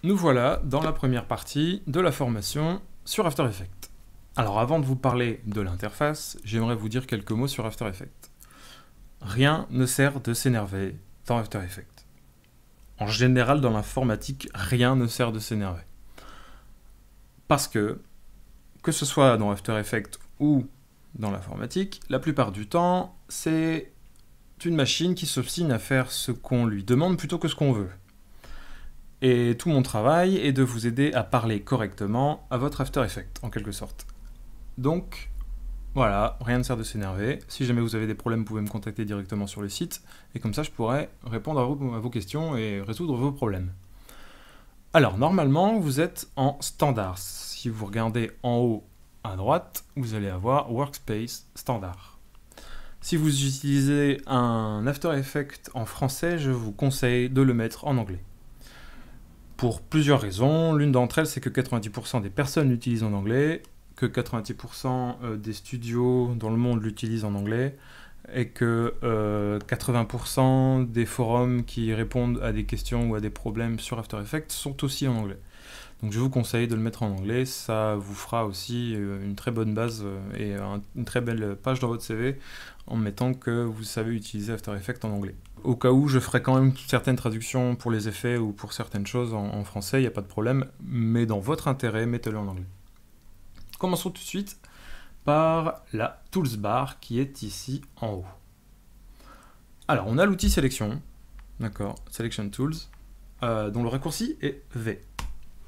Nous voilà dans la première partie de la formation sur After Effects. Alors avant de vous parler de l'interface, j'aimerais vous dire quelques mots sur After Effects. Rien ne sert de s'énerver dans After Effects. En général, dans l'informatique, rien ne sert de s'énerver. Parce que ce soit dans After Effects ou dans l'informatique, la plupart du temps, c'est une machine qui s'obstine à faire ce qu'on lui demande plutôt que ce qu'on veut. Et tout mon travail est de vous aider à parler correctement à votre After Effects, en quelque sorte. Donc, voilà, rien ne sert de s'énerver. Si jamais vous avez des problèmes, vous pouvez me contacter directement sur le site, et comme ça je pourrai répondre à vos questions et résoudre vos problèmes. Alors, normalement, vous êtes en standard. Si vous regardez en haut à droite, vous allez avoir Workspace Standard. Si vous utilisez un After Effects en français, je vous conseille de le mettre en anglais. Pour plusieurs raisons. L'une d'entre elles, c'est que 90% des personnes l'utilisent en anglais, que 90% des studios dans le monde l'utilisent en anglais, et que 80% des forums qui répondent à des questions ou à des problèmes sur After Effects sont aussi en anglais. Donc je vous conseille de le mettre en anglais, ça vous fera aussi une très bonne base et une très belle page dans votre CV en mettant que vous savez utiliser After Effects en anglais. Au cas où, je ferai quand même certaines traductions pour les effets ou pour certaines choses en français, il n'y a pas de problème, mais dans votre intérêt, mettez-le en anglais. Commençons tout de suite par la Tools Bar qui est ici en haut. Alors, on a l'outil sélection, d'accord, Selection Tools, dont le raccourci est V.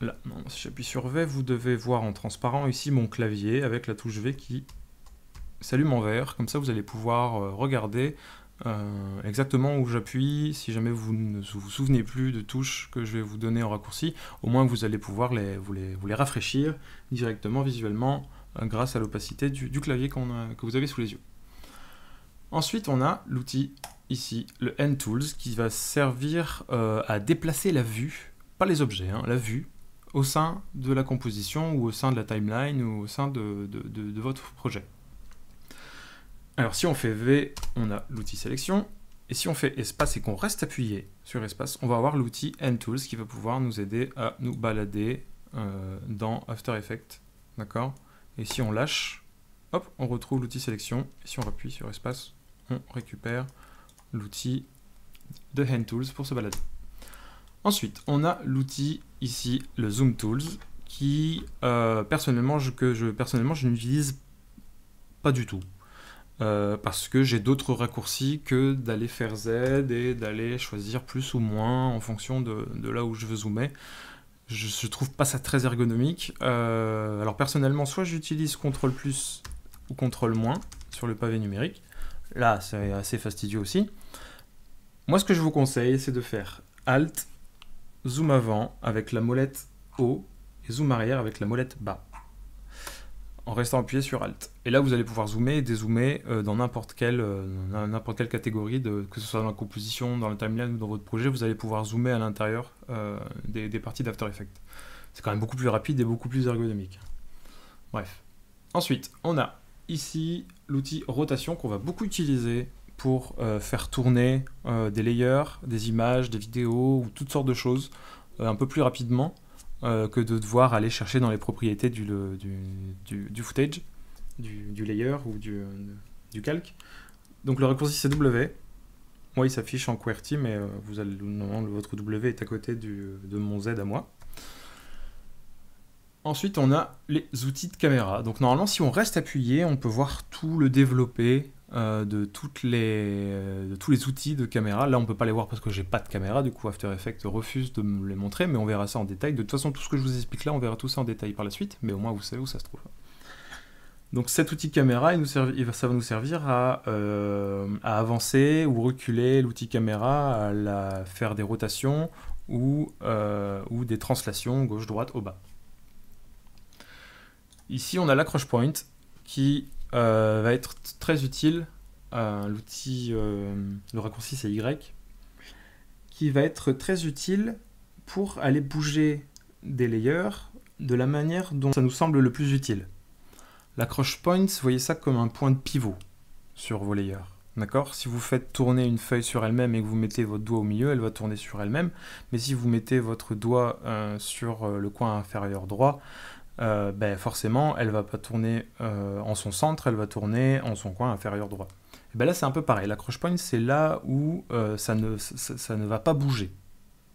Là, non, si j'appuie sur V, vous devez voir en transparent ici mon clavier avec la touche V qui s'allume en vert. Comme ça, vous allez pouvoir regarder exactement où j'appuie. Si jamais vous ne vous souvenez plus de touches que je vais vous donner en raccourci, au moins vous allez pouvoir vous les rafraîchir directement visuellement grâce à l'opacité du clavier que vous avez sous les yeux. Ensuite, on a l'outil ici, le Hand Tools, qui va servir à déplacer la vue, pas les objets, hein, la vue, au sein de la composition ou au sein de la timeline ou au sein de votre projet. Alors si on fait V, on a l'outil sélection, et si on fait espace et qu'on reste appuyé sur espace, on va avoir l'outil Hand Tools qui va pouvoir nous aider à nous balader dans After Effects, d'accord? Et si on lâche, hop, on retrouve l'outil sélection, et si on appuie sur espace, on récupère l'outil de Hand Tools pour se balader. Ensuite, on a l'outil ici, le Zoom Tools, qui personnellement, je n'utilise pas du tout. Parce que j'ai d'autres raccourcis que d'aller faire Z et d'aller choisir plus ou moins en fonction de là où je veux zoomer. Je trouve pas ça très ergonomique. Alors personnellement, soit j'utilise CTRL+ ou CTRL- sur le pavé numérique. Là, c'est assez fastidieux aussi. Moi, ce que je vous conseille, c'est de faire Alt, zoom avant avec la molette haut et zoom arrière avec la molette bas, en restant appuyé sur Alt. Et là, vous allez pouvoir zoomer et dézoomer dans n'importe quelle catégorie, que ce soit dans la composition, dans la timeline ou dans votre projet, vous allez pouvoir zoomer à l'intérieur des parties d'After Effects. C'est quand même beaucoup plus rapide et beaucoup plus ergonomique. Bref. Ensuite, on a ici l'outil rotation qu'on va beaucoup utiliser pour faire tourner des layers, des images, des vidéos ou toutes sortes de choses un peu plus rapidement que de devoir aller chercher dans les propriétés du footage, du layer ou du calque. Donc le raccourci c'est W. Moi il s'affiche en QWERTY, mais normalement votre W est à côté de mon Z à moi. Ensuite on a les outils de caméra. Donc normalement si on reste appuyé, on peut voir tout le développé de tous les outils de caméra. Là on peut pas les voir parce que j'ai pas de caméra, du coup After Effects refuse de me les montrer, mais on verra ça en détail. De toute façon tout ce que je vous explique là, on verra tout ça en détail par la suite, mais au moins vous savez où ça se trouve. Donc cet outil de caméra, ça va nous servir à avancer ou reculer l'outil caméra, à faire des rotations ou des translations gauche-droite au bas. Ici on a l'accroche point qui va être très utile, l'outil, le raccourci c'est Y, qui va être très utile pour aller bouger des layers de la manière dont ça nous semble le plus utile. L'accroche point, voyez ça comme un point de pivot sur vos layers. D'accord? Si vous faites tourner une feuille sur elle-même et que vous mettez votre doigt au milieu, elle va tourner sur elle-même. Mais si vous mettez votre doigt sur le coin inférieur droit, ben forcément, elle ne va pas tourner en son centre, elle va tourner en son coin inférieur droit. Et ben là, c'est un peu pareil. L'accroche point, c'est là où ça ne va pas bouger.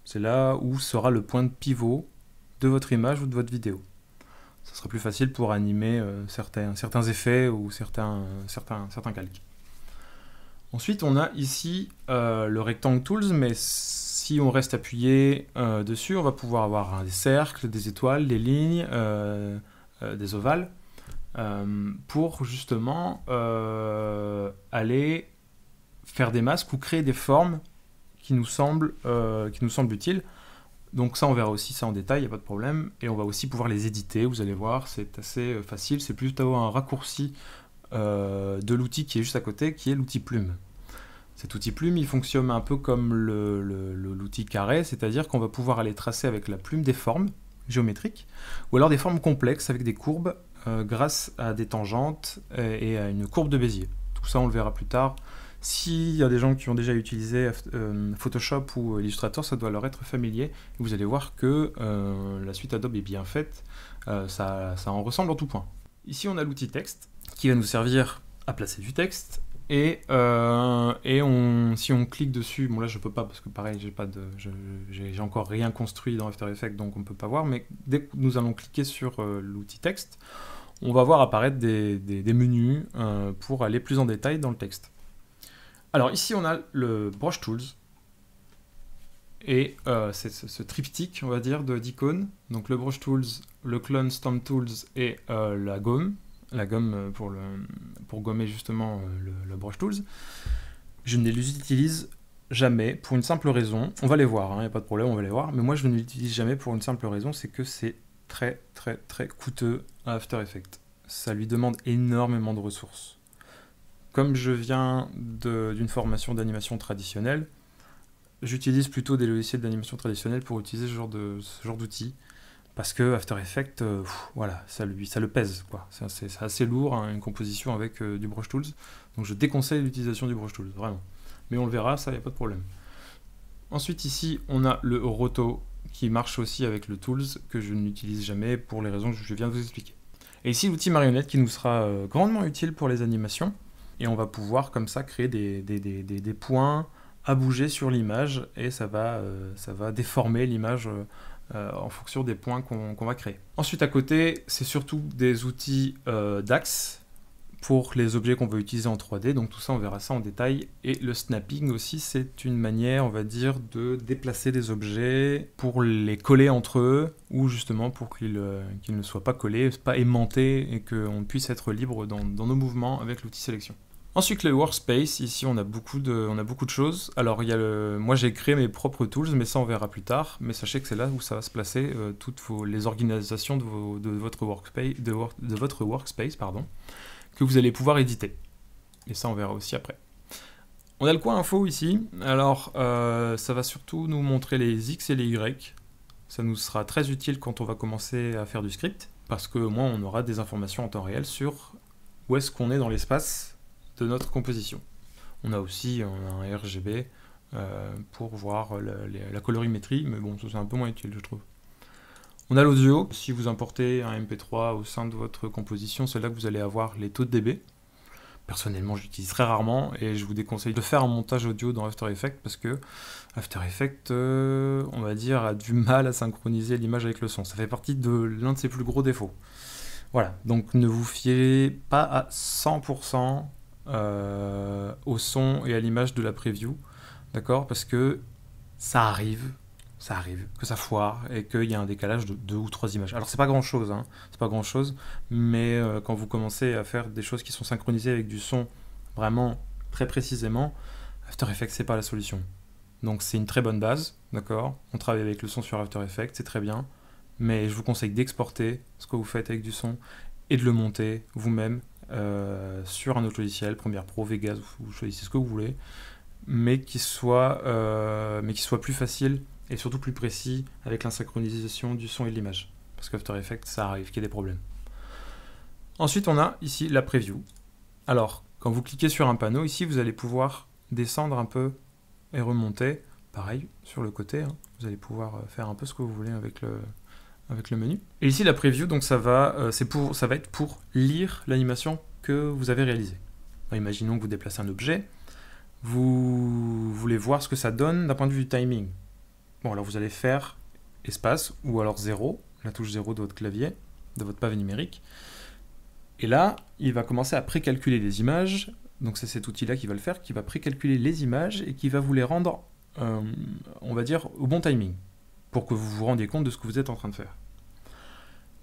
C'est là où sera le point de pivot de votre image ou de votre vidéo. Ça sera plus facile pour animer certains effets ou certains calques. Ensuite, on a ici le Rectangle Tools, mais si on reste appuyé dessus, on va pouvoir avoir des cercles, des étoiles, des lignes, des ovales, pour justement aller faire des masques ou créer des formes qui nous semblent utiles. Donc ça, on verra aussi ça en détail, il n'y a pas de problème. Et on va aussi pouvoir les éditer, vous allez voir, c'est assez facile. C'est plutôt un raccourci de l'outil qui est juste à côté, qui est l'outil plume. Cet outil plume, il fonctionne un peu comme l'outil carré, c'est-à-dire qu'on va pouvoir aller tracer avec la plume des formes géométriques, ou alors des formes complexes avec des courbes grâce à des tangentes et à une courbe de Bézier. Tout ça, on le verra plus tard. S'il y a des gens qui ont déjà utilisé Photoshop ou Illustrator, ça doit leur être familier. Et vous allez voir que la suite Adobe est bien faite, ça en ressemble en tout point. Ici, on a l'outil texte qui va nous servir à placer du texte. Et si on clique dessus, bon là je peux pas parce que pareil j'ai encore rien construit dans After Effects donc on peut pas voir, mais dès que nous allons cliquer sur l'outil texte, on va voir apparaître des menus pour aller plus en détail dans le texte. Alors ici on a le Brush Tools et c'est ce triptyque on va dire d'icônes, donc le Brush Tools, le Clone Stamp Tools et la gomme pour gommer justement le Brush Tools. Je ne les utilise jamais pour une simple raison. On va les voir, il n'y a pas de problème, on va les voir. Mais moi, je ne l'utilise jamais pour une simple raison, c'est que c'est très coûteux à After Effects. Ça lui demande énormément de ressources. Comme je viens d'une formation d'animation traditionnelle, j'utilise plutôt des logiciels d'animation traditionnelle pour utiliser ce genre d'outils. Parce que After Effects, voilà, ça le pèse, quoi. C'est assez lourd, hein, une composition avec du Brush Tools. Donc je déconseille l'utilisation du Brush Tools, vraiment. Mais on le verra, ça, il n'y a pas de problème. Ensuite, ici, on a le Roto, qui marche aussi avec le Tools, que je n'utilise jamais pour les raisons que je viens de vous expliquer. Et ici, l'outil marionnette qui nous sera grandement utile pour les animations. Et on va pouvoir, comme ça, créer des points à bouger sur l'image, et ça va déformer l'image en fonction des points qu'on va créer. Ensuite à côté, c'est surtout des outils d'axe pour les objets qu'on veut utiliser en 3D, donc tout ça on verra ça en détail. Et le snapping aussi, c'est une manière, on va dire, de déplacer des objets pour les coller entre eux, ou justement pour qu'ils ne soient pas collés, pas aimantés, et qu'on puisse être libre dans nos mouvements avec l'outil sélection. Ensuite, le workspace, ici on a beaucoup de choses. Alors moi j'ai créé mes propres tools, mais ça on verra plus tard. Mais sachez que c'est là où ça va se placer toutes les organisations de votre workspace, que vous allez pouvoir éditer. Et ça on verra aussi après. On a le coin info ici. Alors ça va surtout nous montrer les X et les Y. Ça nous sera très utile quand on va commencer à faire du script, parce qu'au moins on aura des informations en temps réel sur où est-ce qu'on est dans l'espace de notre composition. On a aussi un RGB pour voir la colorimétrie, mais bon, ça c'est un peu moins utile, je trouve. On a l'audio. Si vous importez un MP3 au sein de votre composition, c'est là que vous allez avoir les taux de dB. Personnellement, j'utilise très rarement et je vous déconseille de faire un montage audio dans After Effects parce que After Effects, on va dire, a du mal à synchroniser l'image avec le son. Ça fait partie de l'un de ses plus gros défauts. Voilà, donc ne vous fiez pas à 100% au son et à l'image de la preview, d'accord, parce que ça arrive que ça foire et qu'il y a un décalage de 2 ou 3 images. Alors c'est pas grand chose, hein, c'est pas grand chose, mais quand vous commencez à faire des choses qui sont synchronisées avec du son vraiment très précisément, After Effects c'est pas la solution. Donc c'est une très bonne base, d'accord, on travaille avec le son sur After Effects, c'est très bien, mais je vous conseille d'exporter ce que vous faites avec du son et de le monter vous-même sur un autre logiciel, Premiere Pro, Vegas, vous choisissez ce que vous voulez, mais qui soit plus facile et surtout plus précis avec la synchronisation du son et de l'image. Parce qu'After Effects, ça arrive qu'il y ait des problèmes. Ensuite, on a ici la preview. Alors, Quand vous cliquez sur un panneau, ici, vous allez pouvoir descendre un peu et remonter. Pareil, sur le côté, hein. Vous allez pouvoir faire un peu ce que vous voulez avec le menu. Et ici, la preview, donc ça va être pour lire l'animation que vous avez réalisée. Imaginons que vous déplacez un objet, vous voulez voir ce que ça donne d'un point de vue du timing. Bon, alors vous allez faire espace ou alors 0, la touche 0 de votre clavier, de votre pavé numérique. Et là, il va commencer à précalculer les images. Donc c'est cet outil-là qui va le faire, qui va précalculer les images et qui va vous les rendre, on va dire, au bon timing, pour que vous vous rendiez compte de ce que vous êtes en train de faire.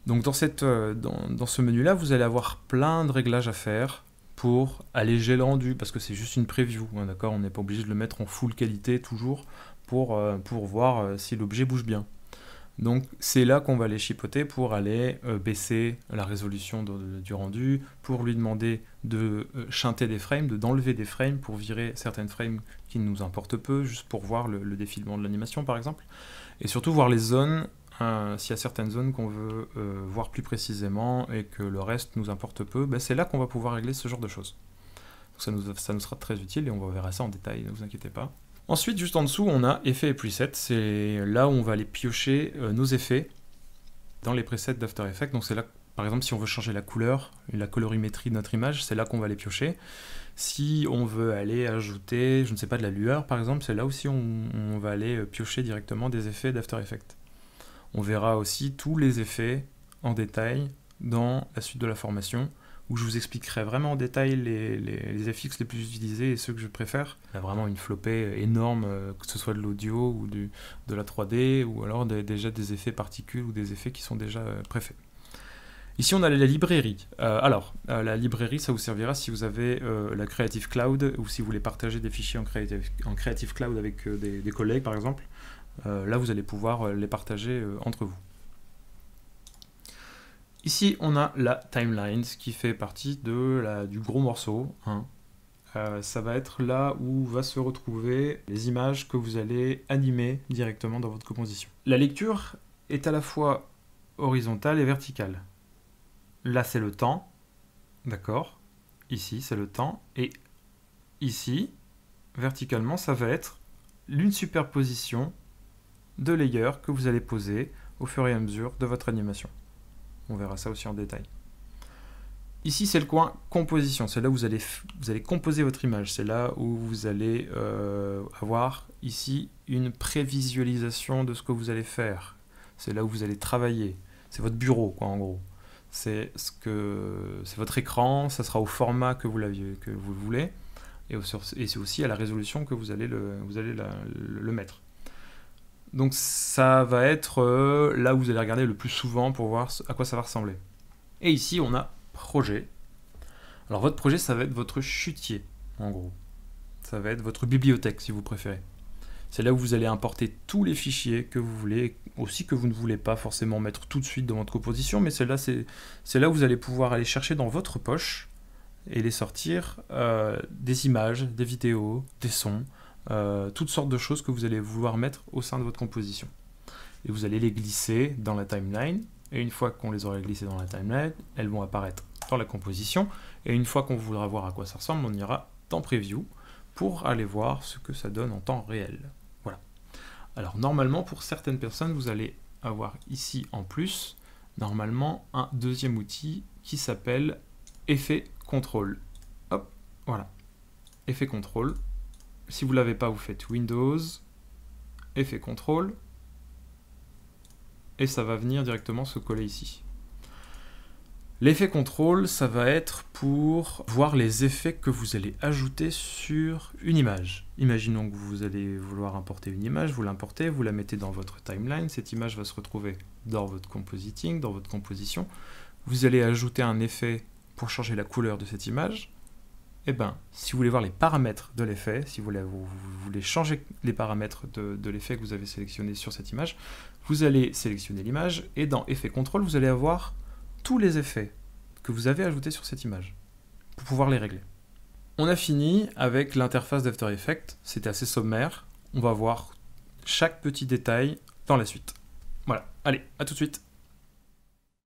Donc dans ce menu-là, vous allez avoir plein de réglages à faire pour alléger le rendu, parce que c'est juste une preview, hein, d'accord, on n'est pas obligé de le mettre en full qualité toujours pour voir si l'objet bouge bien. Donc c'est là qu'on va aller chipoter pour aller baisser la résolution du rendu, pour lui demander de shunter des frames, d'enlever des frames, pour virer certaines frames qui nous importent peu, juste pour voir le défilement de l'animation par exemple, et surtout voir les zones, s'il y a certaines zones qu'on veut voir plus précisément et que le reste nous importe peu, ben c'est là qu'on va pouvoir régler ce genre de choses. Donc ça nous sera très utile et on verra ça en détail, ne vous inquiétez pas. Ensuite, juste en dessous, on a effets et presets. C'est là où on va aller piocher nos effets dans les presets d'After Effects. Donc c'est là, par exemple, si on veut changer la couleur, la colorimétrie de notre image, c'est là qu'on va les piocher. Si on veut aller ajouter, je ne sais pas, de la lueur, par exemple, c'est là aussi on va aller piocher directement des effets d'After Effects. On verra aussi tous les effets en détail dans la suite de la formation, où je vous expliquerai vraiment en détail les FX les plus utilisés et ceux que je préfère. Il y a vraiment une flopée énorme, que ce soit de l'audio ou de la 3D, ou alors déjà des effets particules ou des effets qui sont déjà préfaits. Ici, on a la librairie. La librairie, ça vous servira si vous avez la Creative Cloud, ou si vous voulez partager des fichiers en Creative Cloud avec des collègues, par exemple. Là, vous allez pouvoir les partager entre vous. Ici, on a la timeline, ce qui fait partie du gros morceau, hein. Ça va être là où va se retrouver les images que vous allez animer directement dans votre composition. La lecture est à la fois horizontale et verticale. Là, c'est le temps, d'accord? Ici, c'est le temps. Et ici, verticalement, ça va être une superposition de layers que vous allez poser au fur et à mesure de votre animation. On verra ça aussi en détail. Ici, c'est le coin composition. C'est là où vous allez composer votre image. C'est là où vous allez avoir ici une prévisualisation de ce que vous allez faire. C'est là où vous allez travailler. C'est votre bureau, quoi, en gros. C'est votre écran. Ça sera au format que vous voulez. Et c'est aussi à la résolution que vous allez le mettre. Donc ça va être là où vous allez regarder le plus souvent pour voir à quoi ça va ressembler. Et ici, on a projet. Alors votre projet, ça va être votre chutier, en gros. Ça va être votre bibliothèque, si vous préférez. C'est là où vous allez importer tous les fichiers que vous voulez, aussi que vous ne voulez pas forcément mettre tout de suite dans votre composition, mais c'est là où vous allez pouvoir aller chercher dans votre poche et les sortir des images, des vidéos, des sons, toutes sortes de choses que vous allez vouloir mettre au sein de votre composition. Et vous allez les glisser dans la timeline, et une fois qu'on les aura glissées dans la timeline, elles vont apparaître dans la composition, et une fois qu'on voudra voir à quoi ça ressemble, on ira dans Preview pour aller voir ce que ça donne en temps réel. Voilà. Alors normalement, pour certaines personnes, vous allez avoir ici en plus, normalement, un deuxième outil qui s'appelle Effet Control. Hop, voilà. Effet Control. Si vous ne l'avez pas, vous faites Windows, Effet Control, et ça va venir directement se coller ici. L'effet Control, ça va être pour voir les effets que vous allez ajouter sur une image. Imaginons que vous allez vouloir importer une image, vous l'importez, vous la mettez dans votre timeline, cette image va se retrouver dans votre compositing, dans votre composition. Vous allez ajouter un effet pour changer la couleur de cette image. Eh bien, si vous voulez voir les paramètres de l'effet, si vous voulez changer les paramètres de l'effet que vous avez sélectionné sur cette image, vous allez sélectionner l'image et dans Effet Contrôle, vous allez avoir tous les effets que vous avez ajoutés sur cette image pour pouvoir les régler. On a fini avec l'interface d'After Effects, c'était assez sommaire. On va voir chaque petit détail dans la suite. Voilà, allez, à tout de suite.